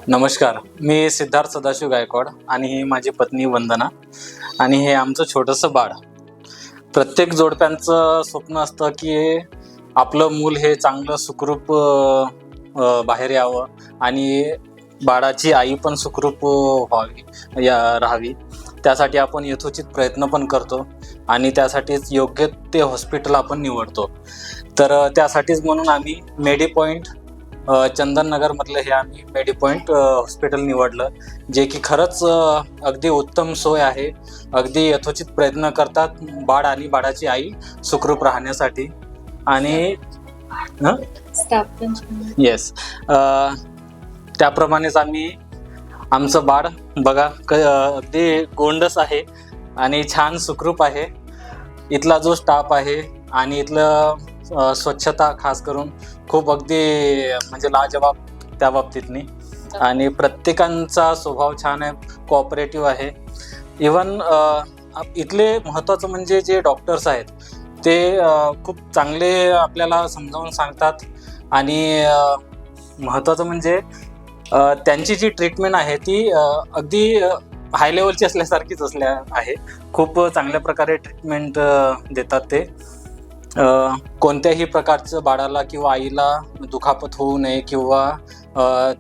नमस्कार, मी सिद्धार्थ सदाशिव गायकवाड आणि ही माझी पत्नी वंदना आणि हे आमचं छोटंसं बाळ. प्रत्येक जोडप्यांचं स्वप्न असतं की आपलं मूल हे चांगलं सुखरूप बाहेर यावं आणि बाळाची आई पण सुखरूप राहावी. त्यासाठी आपण यथोचित प्रयत्न पण करतो आणि त्यासाठीच योग्य ते हॉस्पिटल आपण निवडतो. तर त्यासाठीच म्हणून आम्ही मेडीपॉईंट चंदननगरमधलं हे आम्ही मेडीपॉईंट हॉस्पिटल निवडलं, जे की खरंच अगदी उत्तम सोय आहे. अगदी यथोचित प्रयत्न करतात बाळ आणि बाळाची आई सुखरूप राहण्यासाठी. आणि येस, त्याप्रमाणेच आम्ही आमचं बाळ बघा अगदी गोंडस आहे आणि छान सुखरूप आहे. इथला जो स्टाफ आहे आणि इथलं स्वच्छता खास करून खूप अगदी म्हणजे लाजवाब त्या बाबतीतनी. आणि प्रत्येकांचा स्वभाव छान आहे, कोऑपरेटिव्ह आहे. इवन इथले महत्त्वाचं म्हणजे जे डॉक्टर्स आहेत ते खूप चांगले आपल्याला समजावून सांगतात. आणि महत्त्वाचं म्हणजे त्यांची जी ट्रीटमेंट आहे ती अगदी हाय लेवलची असल्यासारखीच आहे. खूप चांगल्या प्रकारे ट्रीटमेंट देतात ते. कोणत्याही प्रकारचं बाळाला किंवा आईला दुखापत होऊ नये किंवा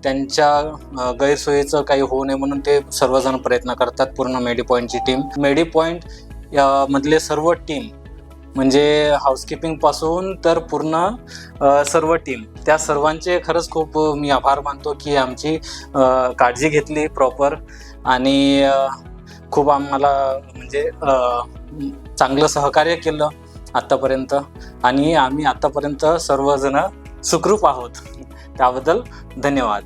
त्यांच्या गैरसोयीचं काही होऊ नये म्हणून ते सर्वजण प्रयत्न करतात. पूर्ण मेडीपॉईंटची टीम, मेडीपॉईंट मधले सर्व टीम म्हणजे हाऊसकीपिंग पासून तर पूर्ण सर्व टीम, त्या सर्वांचे खरंच खूप मी आभार मानतो की आमची काळजी घेतली प्रॉपर आणि खूप आम्हाला म्हणजे चांगलं सहकार्य केलं आत्तापर्यंत. आणि आम्ही आत्तापर्यंत सर्वजण सुखरूप आहोत. त्याबद्दल धन्यवाद.